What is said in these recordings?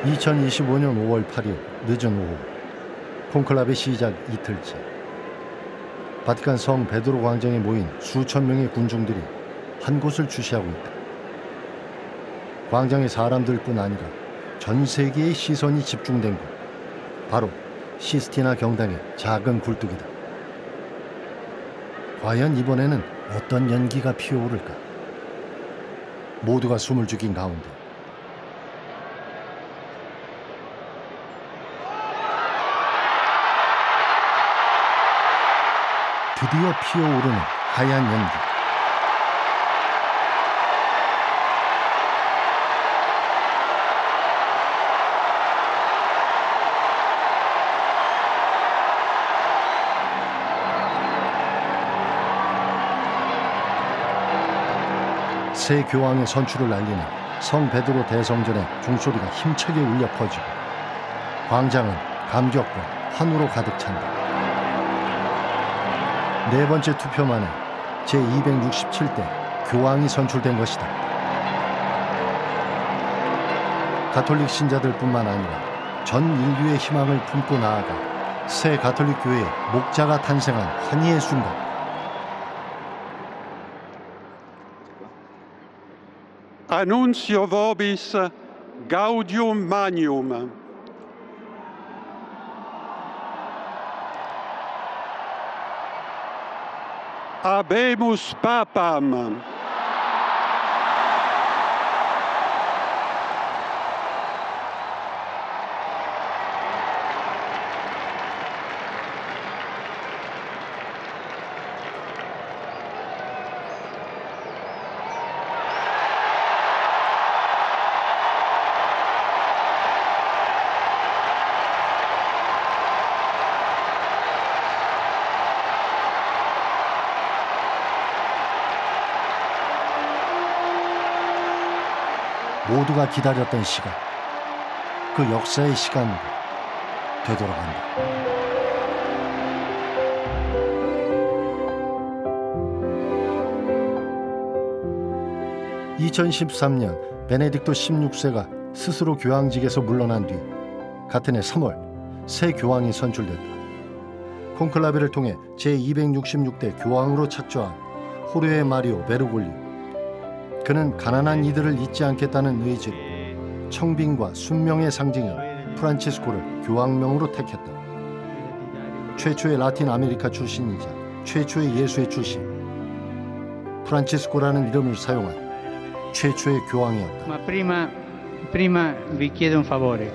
2025년 5월 8일 늦은 오후, 콘클라베 시작 이틀째. 바티칸 성 베드로 광장에 모인 수천 명의 군중들이 한 곳을 주시하고 있다. 광장의 사람들뿐 아니라 전 세계의 시선이 집중된 곳, 바로 시스티나 경당의 작은 굴뚝이다. 과연 이번에는 어떤 연기가 피어오를까? 모두가 숨을 죽인 가운데 드디어 피어오르는 하얀 연기. 새 교황의 선출을 알리는 성 베드로 대성전의 종소리가 힘차게 울려 퍼지고 광장은 감격과 환호로 가득 찬다. 네 번째 투표 만에 제267대 교황이 선출된 것이다. 가톨릭 신자들뿐만 아니라 전 인류의 희망을 품고 나아가 새 가톨릭 교회의 목자가 탄생한 환희의 순간. Annuncio vobis gaudium magnum. Habemus Papam. 모두가 기다렸던 시간, 그 역사의 시간으로 되돌아간다. (2013년) 베네딕토 16세가 스스로 교황직에서 물러난 뒤 같은 해 3월 새 교황이 선출됐다. 콘클라베를 통해 제266대 교황으로 착조한 호르헤 마리오 베르골리오. 그는 가난한 이들을 잊지 않겠다는 의지로 청빈과 순명의 상징인 프란치스코를 교황명으로 택했다. 최초의 라틴 아메리카 출신이자 최초의 예수의 출신, 프란치스코라는 이름을 사용한 최초의 교황이었다. Ma prima vi chiedo un favore.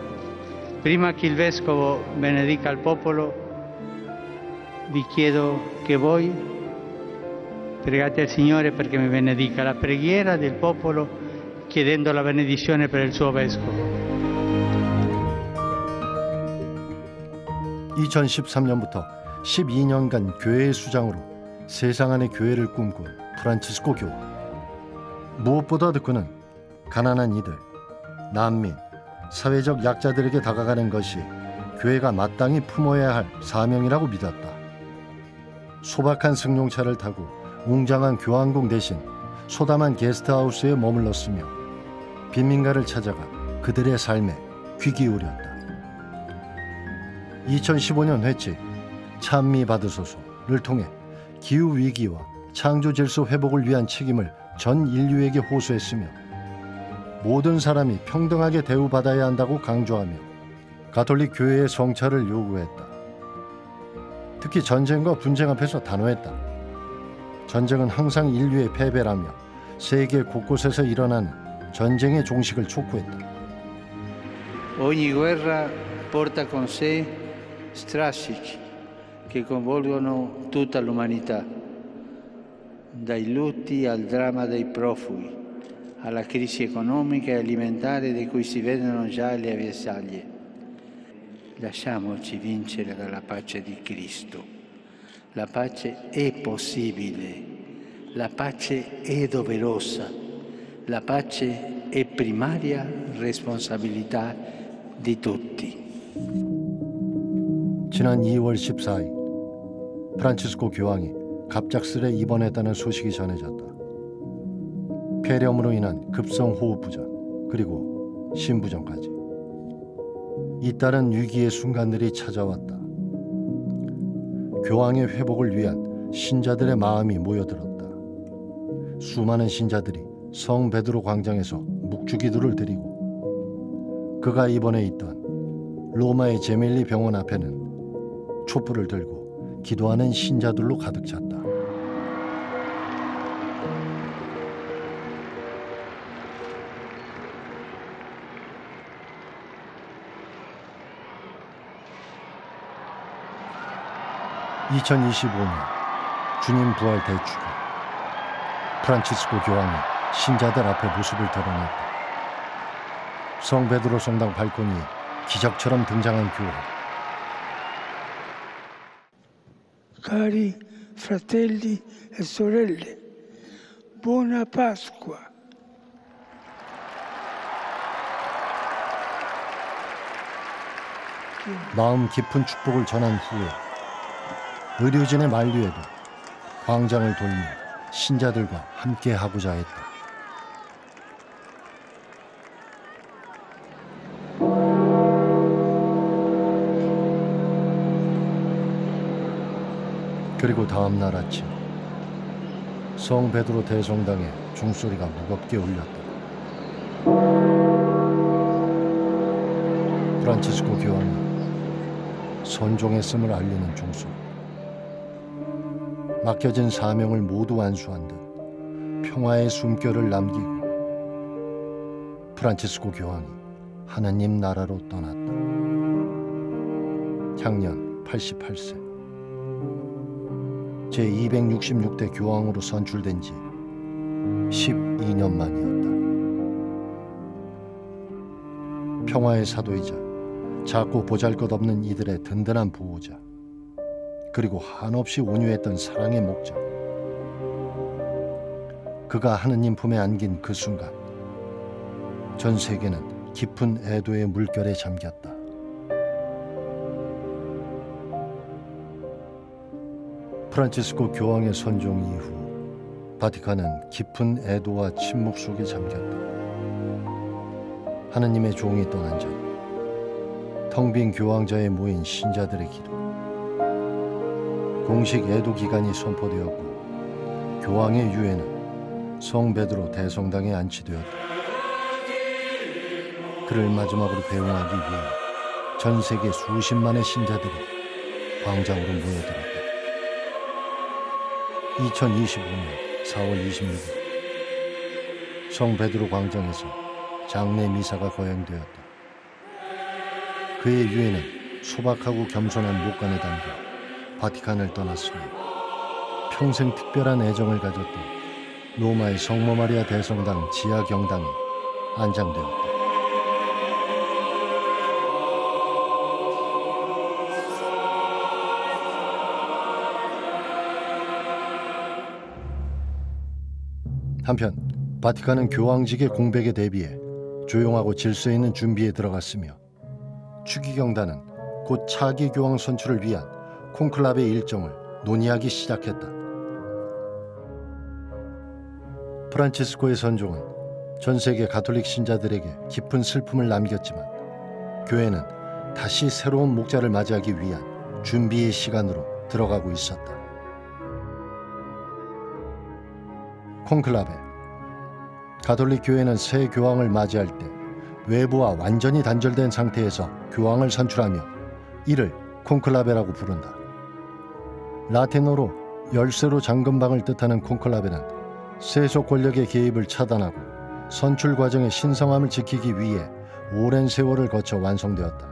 Prima che il vescovo benedica il popolo, vi chiedo che voi pregate al Signore perché mi benedica. La preghiera del popolo chiedendo la benedizione per il suo vescovo. 2013년부터 12년간 교회의 수장으로 세상 안의 교회를 꿈꾼 프란치스코 교황. 무엇보다도 그는 가난한 이들, 난민, 사회적 약자들에게 다가가는 것이 교회가 마땅히 품어야 할 사명이라고 믿었다. 소박한 승용차를 타고 웅장한 교황궁 대신 소담한 게스트하우스에 머물렀으며 빈민가를 찾아가 그들의 삶에 귀 기울였다. 2015년 회칙 찬미 받으소서를 통해 기후위기와 창조질서 회복을 위한 책임을 전 인류에게 호소했으며 모든 사람이 평등하게 대우받아야 한다고 강조하며 가톨릭 교회의 성찰을 요구했다. 특히 전쟁과 분쟁 앞에서 단호했다. 전쟁은 항상 인류의 패배라며 세계 곳곳에서 일어나는 전쟁의 종식을 촉구했다. Ogni guerra porta con sé strascichi che coinvolgono tutta l'umanità, dai lutti al dramma dei profughi, alla crisi economica e alimentare di cui si vedono già le avvisaglie. Lasciamoci vincere dalla pace di Cristo. La pace è possibile, la pace è doverosa, la pace è primaria responsabilità di tutti. 지난 2월 14일 프란치스코 교황이 갑작스레 입원했다는 소식이 전해졌다. 폐렴으로 인한 급성 호흡부전 그리고 심부전까지. 잇따른 위기의 순간들이 찾아왔다. 교황의 회복을 위한 신자들의 마음이 모여들었다. 수많은 신자들이 성 베드로 광장에서 묵주기도를 드리고 그가 입원해 있던 로마의 제멜리 병원 앞에는 촛불을 들고 기도하는 신자들로 가득 찼다. (2025년) 주님 부활 대축일, 프란치스코 교황이 신자들 앞에 모습을 드러냈다. 성 베드로 성당 발코니에 기적처럼 등장한 교황. Cari fratelli e sorelle, buona Pasqua. 마음 깊은 축복을 전한 후에 의료진의 만류에도 광장을 돌며 신자들과 함께 하고자 했다. 그리고 다음 날 아침 성 베드로 대성당에 종소리가 무겁게 울렸다. 프란치스코 교황이 선종했음을 알리는 종소리. 맡겨진 사명을 모두 완수한 듯 평화의 숨결을 남기고 프란치스코 교황이 하느님 나라로 떠났다. 향년 88세. 제266대 교황으로 선출된 지 12년 만이었다. 평화의 사도이자 작고 보잘것없는 이들의 든든한 보호자, 그리고 한없이 온유했던 사랑의 목적. 그가 하느님 품에 안긴 그 순간 전 세계는 깊은 애도의 물결에 잠겼다. 프란치스코 교황의 선종 이후 바티칸은 깊은 애도와 침묵 속에 잠겼다. 하느님의 종이 떠난 자리, 텅 빈 교황좌에 모인 신자들의 기도, 공식 애도 기간이 선포되었고 교황의 유해는 성 베드로 대성당에 안치되었다. 그를 마지막으로 배웅하기 위해 전 세계 수십만의 신자들이 광장으로 모여들었다. 2025년 4월 26일 성 베드로 광장에서 장례 미사가 거행되었다. 그의 유해는 소박하고 겸손한 목간에 담겨 바티칸을 떠났으며 평생 특별한 애정을 가졌던 로마의 성모 마리아 대성당 지하 경당에 안장되었다. 한편 바티칸은 교황직의 공백에 대비해 조용하고 질서 있는 준비에 들어갔으며 추기경단은 곧 차기 교황 선출을 위한 콘클라베 일정을 논의하기 시작했다. 프란치스코의 선종은 전 세계 가톨릭 신자들에게 깊은 슬픔을 남겼지만 교회는 다시 새로운 목자를 맞이하기 위한 준비의 시간으로 들어가고 있었다. 콘클라베. 가톨릭 교회는 새 교황을 맞이할 때 외부와 완전히 단절된 상태에서 교황을 선출하며 이를 콘클라베라고 부른다. 라틴어로 열쇠로 잠금방을 뜻하는 콘클라베는 세속 권력의 개입을 차단하고 선출 과정의 신성함을 지키기 위해 오랜 세월을 거쳐 완성되었다.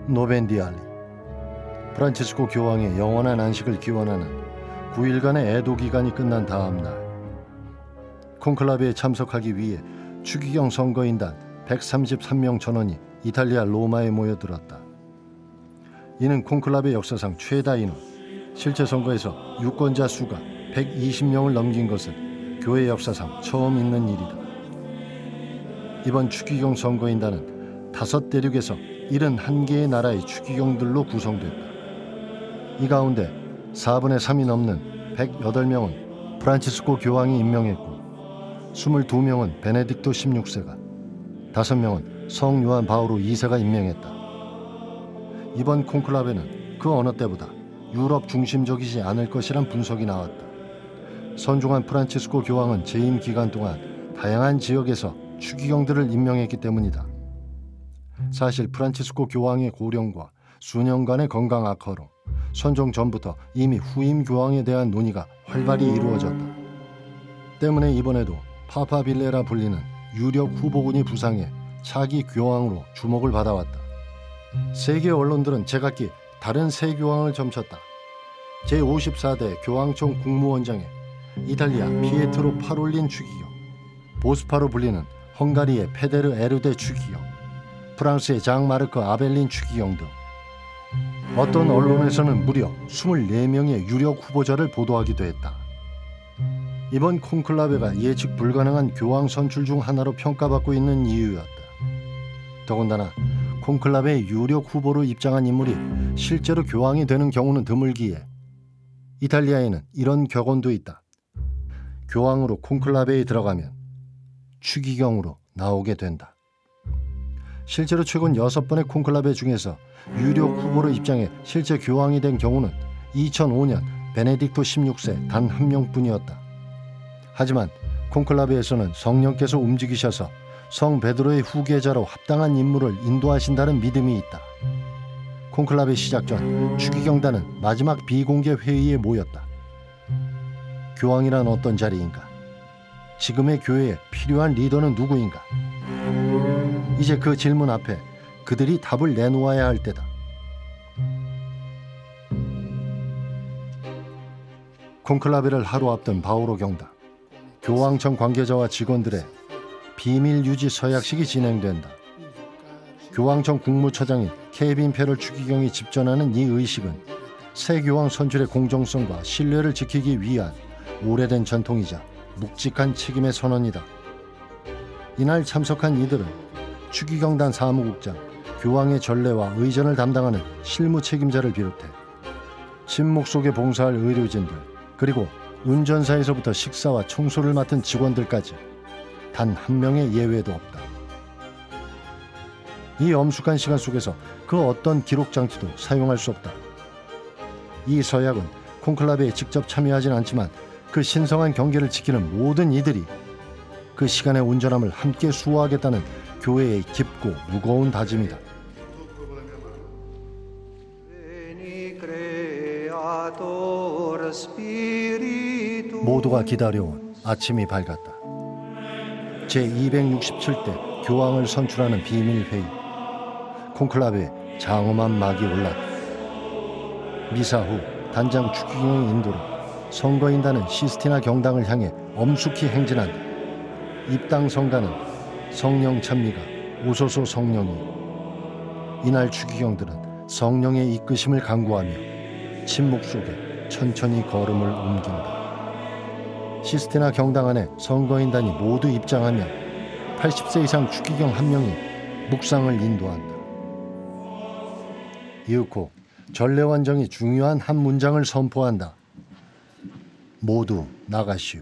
노벤디알리. 프란치스코 교황의 영원한 안식을 기원하는 9일간의 애도 기간이 끝난 다음 날 콘클라베에 참석하기 위해 추기경 선거인단 133명 전원이 이탈리아 로마에 모여들었다. 이는 콘클라베 역사상 최다 인원, 실제 선거에서 유권자 수가 120명을 넘긴 것은 교회 역사상 처음 있는 일이다. 이번 추기경 선거인단은 5대륙에서 71개의 나라의 추기경들로 구성됐다. 이 가운데 4분의 3이 넘는 108명은 프란치스코 교황이 임명했고 22명은 베네딕토 16세가, 5명은 성 요한 바오로 2세가 임명했다. 이번 콘클라베는 그 어느 때보다 유럽 중심적이지 않을 것이란 분석이 나왔다. 선종한 프란치스코 교황은 재임 기간 동안 다양한 지역에서 추기경들을 임명했기 때문이다. 사실 프란치스코 교황의 고령과 수년간의 건강 악화로 선종 전부터 이미 후임 교황에 대한 논의가 활발히 이루어졌다. 때문에 이번에도 파파빌레라 불리는 유력 후보군이 부상해 차기 교황으로 주목을 받아왔다. 세계 언론들은 제각기 다른 새 교황을 점쳤다. 제54대 교황청 국무원장에 이탈리아 피에트로 파롤린 추기경, 보스파로 불리는 헝가리의 페데르 에르데 추기경, 프랑스의 장 마르크 아벨린 추기경 등 어떤 언론에서는 무려 24명의 유력 후보자를 보도하기도 했다. 이번 콘클라베가 예측 불가능한 교황 선출 중 하나로 평가받고 있는 이유였다. 더군다나 콘클라베의 유력 후보로 입장한 인물이 실제로 교황이 되는 경우는 드물기에 이탈리아에는 이런 격언도 있다. 교황으로 콘클라베에 들어가면 추기경으로 나오게 된다. 실제로 최근 6번의 콘클라베 중에서 유력 후보로 입장해 실제 교황이 된 경우는 2005년 베네딕토 16세 단 한 명뿐이었다. 하지만 콘클라베에서는 성령께서 움직이셔서 성 베드로의 후계자로 합당한 인물을 인도하신다는 믿음이 있다. 콘클라베 시작 전 추기경단은 마지막 비공개 회의에 모였다. 교황이란 어떤 자리인가? 지금의 교회에 필요한 리더는 누구인가? 이제 그 질문 앞에 그들이 답을 내놓아야 할 때다. 콘클라베를 하루 앞둔 바오로 경당. 교황청 관계자와 직원들의 비밀 유지 서약식이 진행된다. 교황청 국무처장인 케빈 페럴 추기경이 집전하는 이 의식은 새 교황 선출의 공정성과 신뢰를 지키기 위한 오래된 전통이자 묵직한 책임의 선언이다. 이날 참석한 이들은 추기경단 사무국장, 교황의 전례와 의전을 담당하는 실무 책임자를 비롯해 침묵 속에 봉사할 의료진들, 그리고 운전사에서부터 식사와 청소를 맡은 직원들까지 단 한 명의 예외도 없다. 이 엄숙한 시간 속에서 그 어떤 기록 장치도 사용할 수 없다. 이 서약은 콘클라베에 직접 참여하진 않지만 그 신성한 경계를 지키는 모든 이들이 그 시간의 온전함을 함께 수호하겠다는 교회의 깊고 무거운 다짐이다. 모두가 기다려온 아침이 밝았다. 제267대 교황을 선출하는 비밀회의. 콘클라베에 장엄한 막이 올랐다. 미사 후 단장 추기경의 인도로 선거인단은 시스티나 경당을 향해 엄숙히 행진한다. 입당 성가는 성령 찬미가 오소서 성령이. 이날 추기경들은 성령의 이끄심을 간구하며 침묵 속에 천천히 걸음을 옮긴다. 시스티나 경당 안에 선거인단이 모두 입장하면 80세 이상 추기경 한 명이 묵상을 인도한다. 이윽고 전례완정이 중요한 한 문장을 선포한다. 모두 나가시오.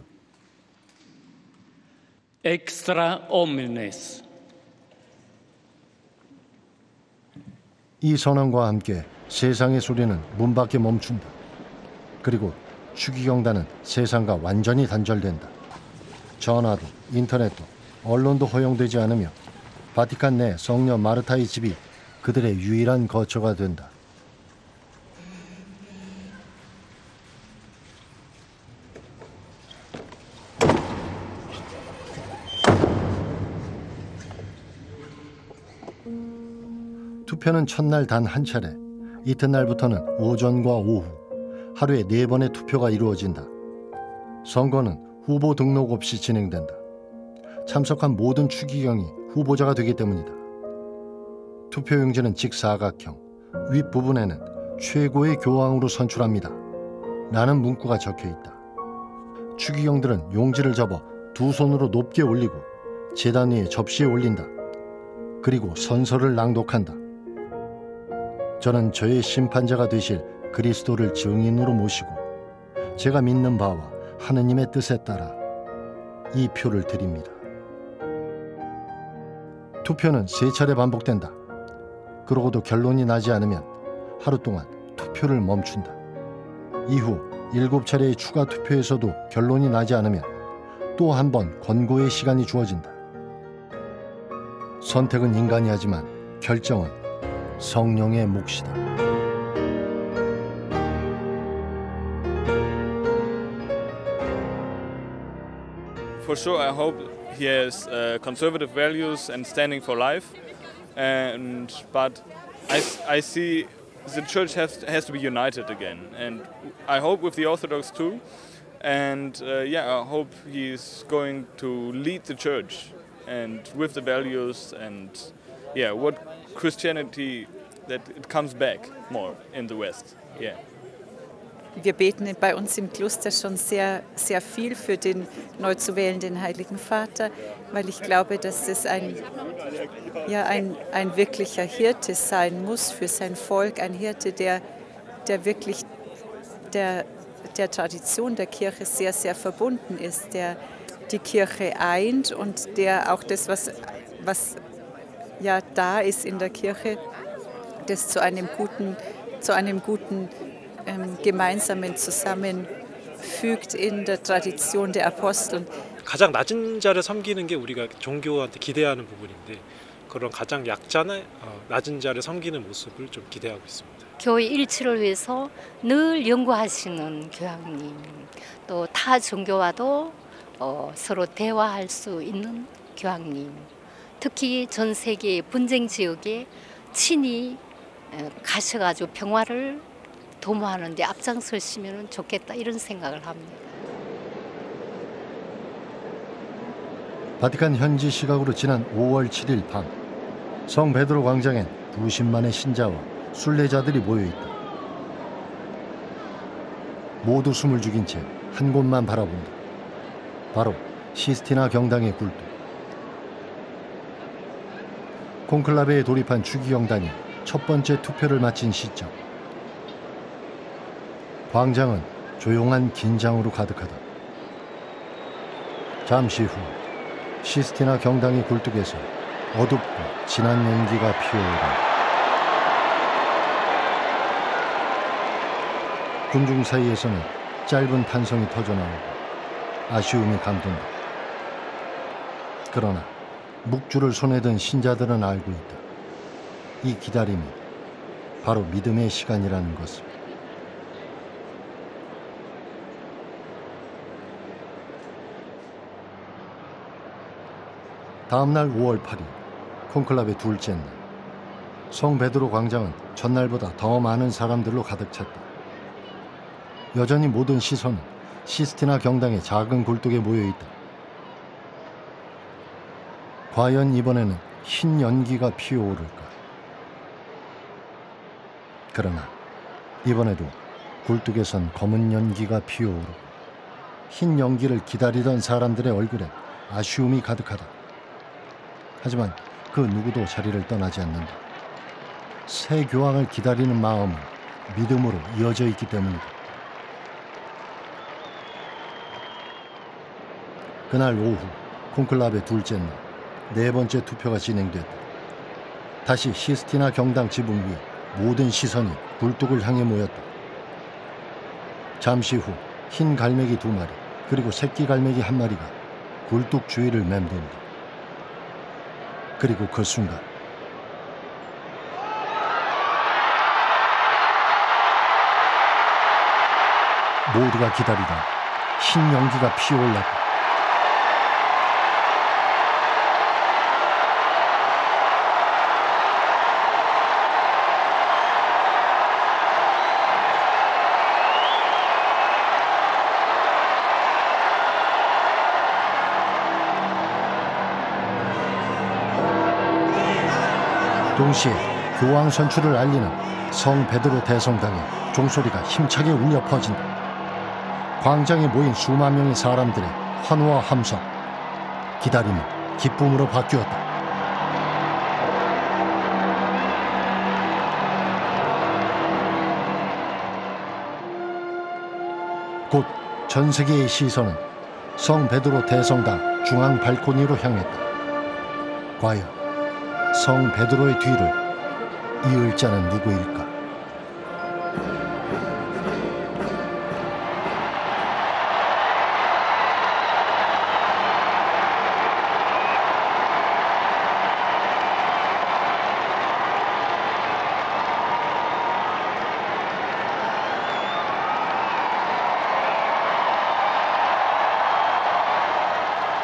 Extra omnes. 이 선언과 함께 세상의 소리는 문 밖에 멈춘다. 그리고 추기경단은 세상과 완전히 단절된다. 전화도 인터넷도 언론도 허용되지 않으며 바티칸 내 성녀 마르타의 집이 그들의 유일한 거처가 된다. 투표는 첫날 단 한 차례, 이튿날부터는 오전과 오후, 하루에 4번의 투표가 이루어진다. 선거는 후보 등록 없이 진행된다. 참석한 모든 추기경이 후보자가 되기 때문이다. 투표용지는 직사각형, 윗부분에는 최고의 교황으로 선출합니다 라는 문구가 적혀있다. 추기경들은 용지를 접어 두 손으로 높게 올리고 제단 위에 접시에 올린다. 그리고 선서를 낭독한다. 저는 저의 심판자가 되실 그리스도를 증인으로 모시고 제가 믿는 바와 하느님의 뜻에 따라 이 표를 드립니다. 투표는 3차례 반복된다. 그러고도 결론이 나지 않으면 하루 동안 투표를 멈춘다. 이후 7차례의 추가 투표에서도 결론이 나지 않으면 또 한 번 권고의 시간이 주어진다. 선택은 인간이 하지만 결정은 성령의 몫이다. For sure, I hope he has conservative values and standing for life. But I see the church has to be united again, and I hope with the Orthodox too. And I hope he's going to lead the church and with the values and what Christianity, that it comes back more in the West. Yeah. Wir beten bei uns im Kloster schon sehr, sehr viel für den neu zu wählenden Heiligen Vater, weil ich glaube, dass es ein wirklicher Hirte sein muss für sein Volk, ein Hirte, der wirklich der Tradition der Kirche sehr, sehr verbunden ist, der die Kirche eint und der auch das, was ja da ist in der Kirche, das zu einem guten gemeinsamen zusammenfügt in der Tradition der Apostel. 가장 낮은 자를 섬기는 게 우리가 종교한테 기대하는 부분인데 그런 가장 약자나 낮은 자를 섬기는 모습을 좀 기대하고 있습니다. 교회 일치를 위해서 늘 연구하시는 교황님, 또 타 종교와도 서로 대화할 수 있는 교황님, 특히 전 세계 분쟁 지역에 친히 가셔가지고 평화를 도모하는 데 앞장서시면 좋겠다 이런 생각을 합니다. 바티칸 현지 시각으로 지난 5월 7일 밤 성 베드로 광장엔 20만의 신자와 순례자들이 모여있다. 모두 숨을 죽인 채 한 곳만 바라본다. 바로 시스티나 경당의 굴뚝. 콘클라베에 돌입한 추기경단이 첫 번째 투표를 마친 시점. 광장은 조용한 긴장으로 가득하다. 잠시 후 시스티나 경당의 굴뚝에서 어둡고 진한 연기가 피어오른다. 군중 사이에서는 짧은 탄성이 터져나오고 아쉬움이 감돈다. 그러나 묵주를 손에 든 신자들은 알고 있다. 이 기다림이 바로 믿음의 시간이라는 것을. 다음 날 5월 8일 콘클라베 둘째 날, 성 베드로 광장은 전날보다 더 많은 사람들로 가득 찼다. 여전히 모든 시선은 시스티나 경당의 작은 굴뚝에 모여있다. 과연 이번에는 흰 연기가 피어오를까? 그러나 이번에도 굴뚝에선 검은 연기가 피어오르고 흰 연기를 기다리던 사람들의 얼굴엔 아쉬움이 가득하다. 하지만 그 누구도 자리를 떠나지 않는다. 새 교황을 기다리는 마음은 믿음으로 이어져 있기 때문이다. 그날 오후 콘클라베 둘째 날, 네 번째 투표가 진행됐다. 다시 시스티나 경당 지붕 위에 모든 시선이 굴뚝을 향해 모였다. 잠시 후 흰 갈매기 2마리 그리고 새끼 갈매기 1마리가 굴뚝 주위를 맴돈다. 그리고 그 순간 모두가 기다리던 흰 연기가 피어올랐다. 동시에 교황 선출을 알리는 성 베드로 대성당의 종소리가 힘차게 울려 퍼진다. 광장에 모인 수만 명의 사람들의 환호와 함성, 기다림은 기쁨으로 바뀌었다. 곧 전 세계의 시선은 성 베드로 대성당 중앙 발코니로 향했다. 과연 성 베드로의 뒤를 이을 자는 누구일까?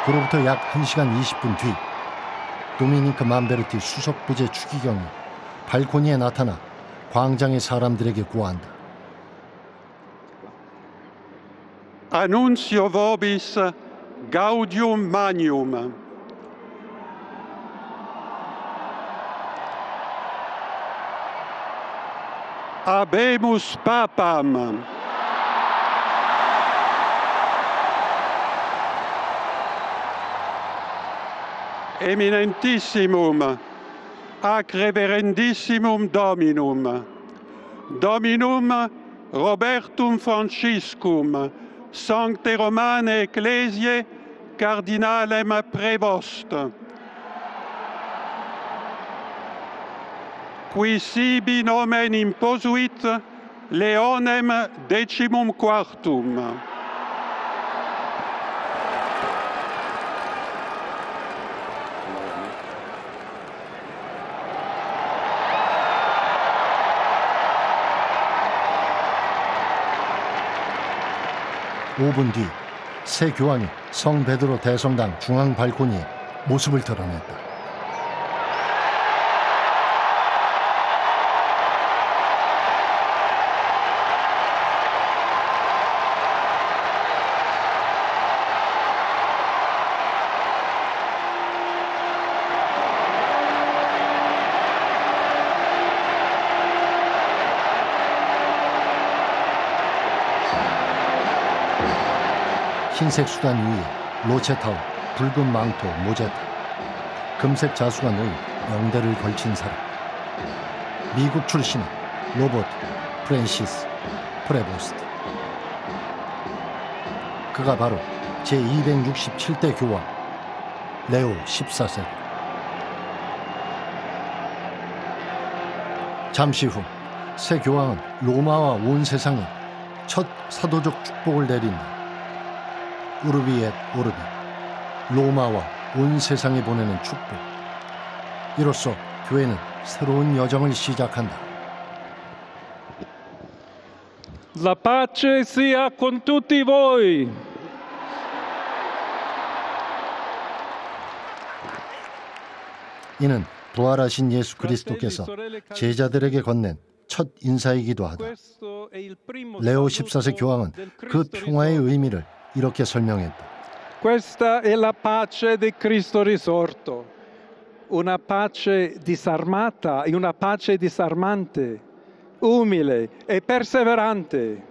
그로부터 약 1시간 20분 뒤 도미니크 맘베르티 수석 부제 추기경이 발코니에 나타나 광장의 사람들에게 고한다. Annuncio vobis gaudium magnum. Habemus papam. Eminentissimum, ac reverendissimum Dominum, Dominum Robertum Franciscum, Sancte Romane Ecclesiae, Cardinalem Prevost, qui sibi nomen imposuit Leonem decimum quartum. 5분 뒤 새 교황이 성 베드로 대성당 중앙 발코니에 모습을 드러냈다. 흰색 수단 위에 로체타워, 붉은 망토, 모제타, 금색 자수가 놓인 영대를 걸친 사람. 미국 출신의 로버트 프랜시스 프레보스트. 그가 바로 제267대 교황 레오 14세. 잠시 후 새 교황은 로마와 온 세상에 첫 사도적 축복을 내린다. 우르비 엣 오르비, 로마와 온 세상에 보내는 축복. 이로써 교회는 새로운 여정을 시작한다. La pace sia con tutti voi. 이는 부활하신 예수 그리스도께서 제자들에게 건넨 첫 인사이기도 하다. 레오 14세 교황은 그 평화의 의미를 이렇게 설명했다. Questa è la pace di Cristo risorto, una pace disarmata e una pace disarmante, umile e perseverante.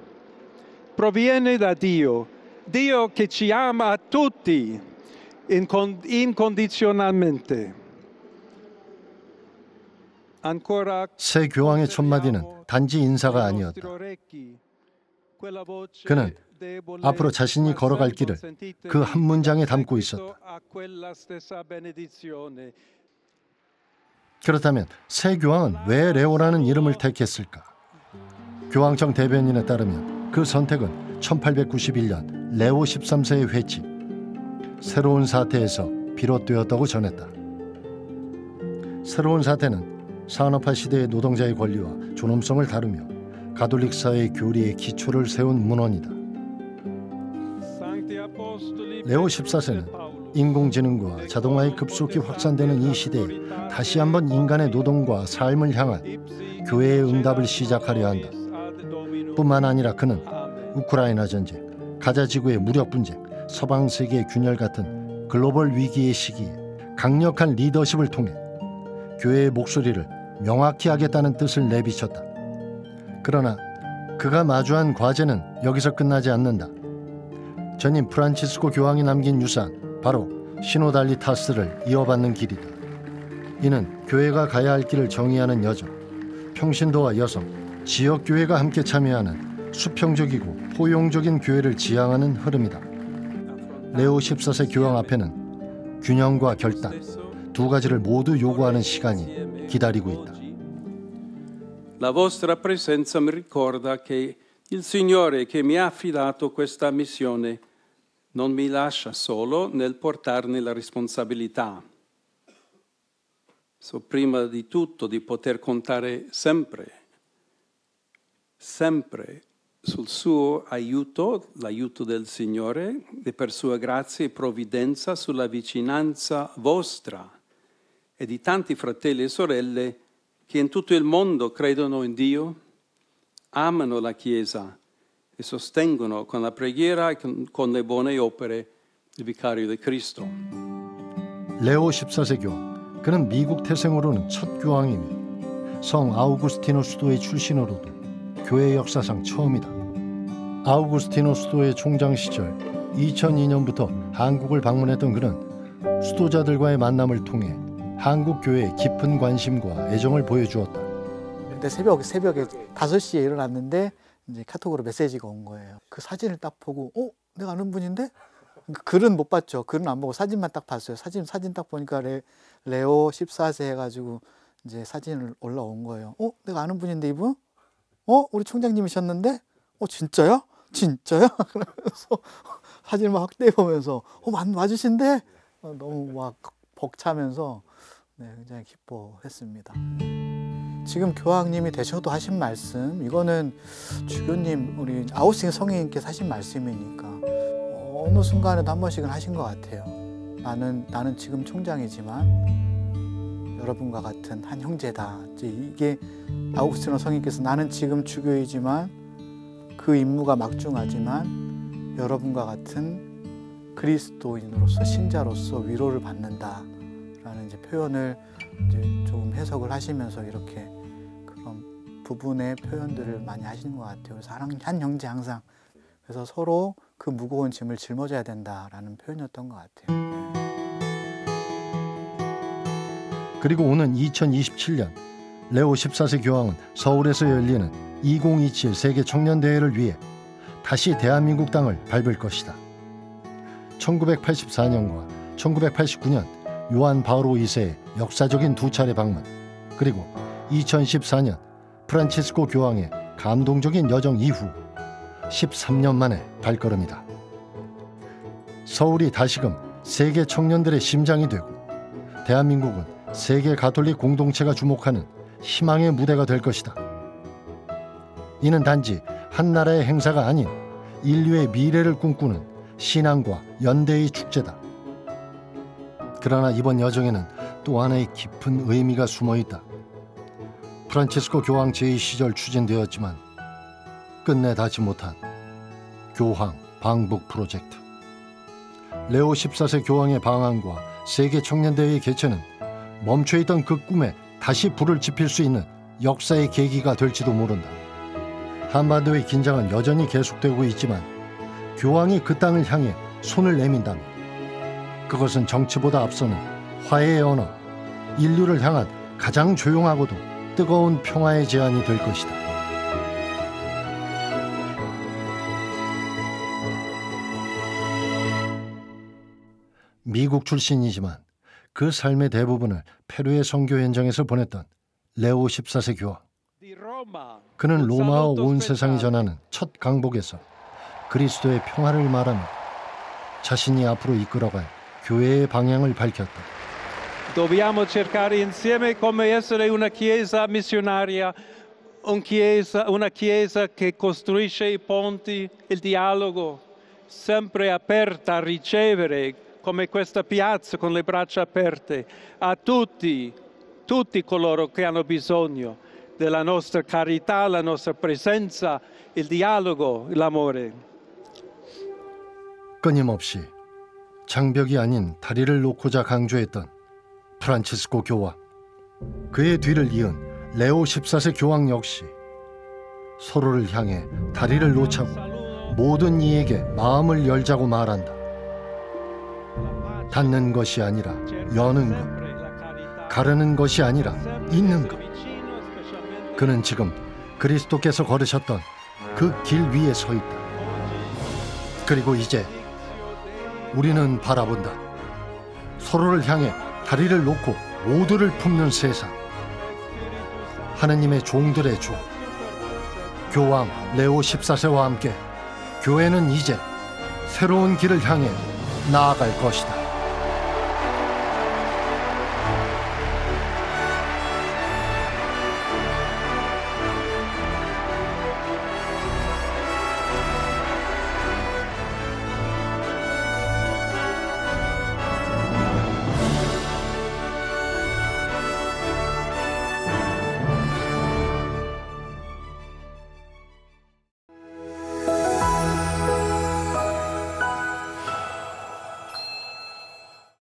Proviene da Dio, Dio che ci ama a tutti incondizionalmente. 새 교황의 첫마디는 단지 인사가 아니었다. 그는 앞으로 자신이 걸어갈 길을 그 한 문장에 담고 있었다. 그렇다면 새 교황은 왜 레오라는 이름을 택했을까? 교황청 대변인에 따르면 그 선택은 1891년 레오 13세의 회치, 새로운 사태에서 비롯되었다고 전했다. 새로운 사태는 산업화 시대의 노동자의 권리와 존엄성을 다루며 가톨릭 사회의 교리의 기초를 세운 문헌이다. 레오 14세는 인공지능과 자동화의 급속히 확산되는 이 시대에 다시 한번 인간의 노동과 삶을 향한 교회의 응답을 시작하려 한다. 뿐만 아니라 그는 우크라이나 전쟁, 가자 지구의 무력 분쟁, 서방 세계의 균열 같은 글로벌 위기의 시기에 강력한 리더십을 통해 교회의 목소리를 명확히 하겠다는 뜻을 내비쳤다. 그러나 그가 마주한 과제는 여기서 끝나지 않는다. 전임 프란치스코 교황이 남긴 유산, 바로 시노달리타스를 이어받는 길이다. 이는 교회가 가야 할 길을 정의하는 여정, 평신도와 여성, 지역교회가 함께 참여하는 수평적이고 포용적인 교회를 지향하는 흐름이다. 레오 14세 교황 앞에는 균형과 결단, 두 가지를 모두 요구하는 시간이 기다리고 있다. La vostra presenza mi ricorda che il Signore che mi ha affidato questa missione non mi lascia solo nel portarne la responsabilità. So, prima di tutto di poter contare sempre sul suo aiuto, l'aiuto del Signore, e per sua grazia e provvidenza sulla vicinanza vostra e di tanti fratelli e sorelle che in tutto il mondo credono in Dio, amano la Chiesa e sostengono con la preghiera e con le buone opere il Vicario di Cristo. 레오 14세 교황, 그는 미국 태생으로는 첫 교황이며 성 아우구스티노 수도의 출신으로도 교회 역사상 처음이다. 아우구스티노 수도의 총장 시절 2002년부터 한국을 방문했던 그는 수도자들과의 만남을 통해 한국 교회에 깊은 관심과 애정을 보여주었다. 근데 새벽에 5시에 일어났는데 이제 카톡으로 메시지가 온 거예요. 그 사진을 딱 보고 내가 아는 분인데? 글은 못 봤죠. 글은 안 보고 사진만 딱 봤어요. 사진 딱 보니까 레오 14세 해가지고 이제 사진을 올라온 거예요. 내가 아는 분인데 이분? 우리 총장님이셨는데? 진짜요? 진짜요? 그러면서 사진을 막 확대해 보면서 맞으신데? 너무 막 벅차면서 굉장히 기뻐했습니다. 지금 교황님이 되셔도 하신 말씀, 이거는 주교님, 우리 아우스틴 성인님께서 하신 말씀이니까 어느 순간에도 한 번씩은 하신 것 같아요. 나는 지금 총장이지만 여러분과 같은 한 형제다. 이게 아우구스티노 성인께서 나는 지금 주교이지만 그 임무가 막중하지만 여러분과 같은 그리스도인으로서 신자로서 위로를 받는다라는 이제 표현을 이제 조금 해석을 하시면서 이렇게 그런 부분의 표현들을 많이 하시는 것 같아요. 그래서 한 형제 항상 그래서 서로 그 무거운 짐을 짊어져야 된다라는 표현이었던 것 같아요. 그리고 오는 2027년 레오 14세 교황은 서울에서 열리는 2027 세계 청년대회를 위해 다시 대한민국 땅을 밟을 것이다. 1984년과 1989년 요한 바오로 2세의 역사적인 두 차례 방문, 그리고 2014년 프란치스코 교황의 감동적인 여정 이후 13년 만의 발걸음이다. 서울이 다시금 세계 청년들의 심장이 되고 대한민국은 세계 가톨릭 공동체가 주목하는 희망의 무대가 될 것이다. 이는 단지 한 나라의 행사가 아닌 인류의 미래를 꿈꾸는 신앙과 연대의 축제다. 그러나 이번 여정에는 또 하나의 깊은 의미가 숨어 있다. 프란치스코 교황 제2 시절 추진되었지만 끝내 닿지 못한 교황 방북 프로젝트. 레오 14세 교황의 방한과 세계 청년대회의 개최는 멈춰있던 그 꿈에 다시 불을 지필 수 있는 역사의 계기가 될지도 모른다. 한반도의 긴장은 여전히 계속되고 있지만 교황이 그 땅을 향해 손을 내민다면 그것은 정치보다 앞서는 화해의 언어, 인류를 향한 가장 조용하고도 뜨거운 평화의 제안이 될 것이다. 미국 출신이지만 그 삶의 대부분을 페루의 선교 현장에서 보냈던 레오 14세 교황. 그는 로마와 온 세상이 전하는 첫 강복에서 그리스도의 평화를 말하며 자신이 앞으로 이끌어갈 교회의 방향을 밝혔다. Dobbiamo cercare insieme come essere una chiesa missionaria, una chiesa che costruisce i ponti, il dialogo, sempre aperta a ricevere, come questa piazza con le braccia aperte, a tutti coloro che hanno bisogno della nostra carità, la nostra presenza, il dialogo, l'amore. 끊임없이 장벽이 아닌 다리를 놓고자 강조했던 프란치스코 교황. 그의 뒤를 이은 레오 14세 교황 역시 서로를 향해 다리를 놓자고 모든 이에게 마음을 열자고 말한다. 닫는 것이 아니라 여는 것, 가르는 것이 아니라 있는 것. 그는 지금 그리스도께서 걸으셨던 그 길 위에 서 있다. 그리고 이제 우리는 바라본다. 서로를 향해 다리를 놓고 모두를 품는 세상. 하느님의 종들의 주 교황 레오 14세와 함께 교회는 이제 새로운 길을 향해 나아갈 것이다.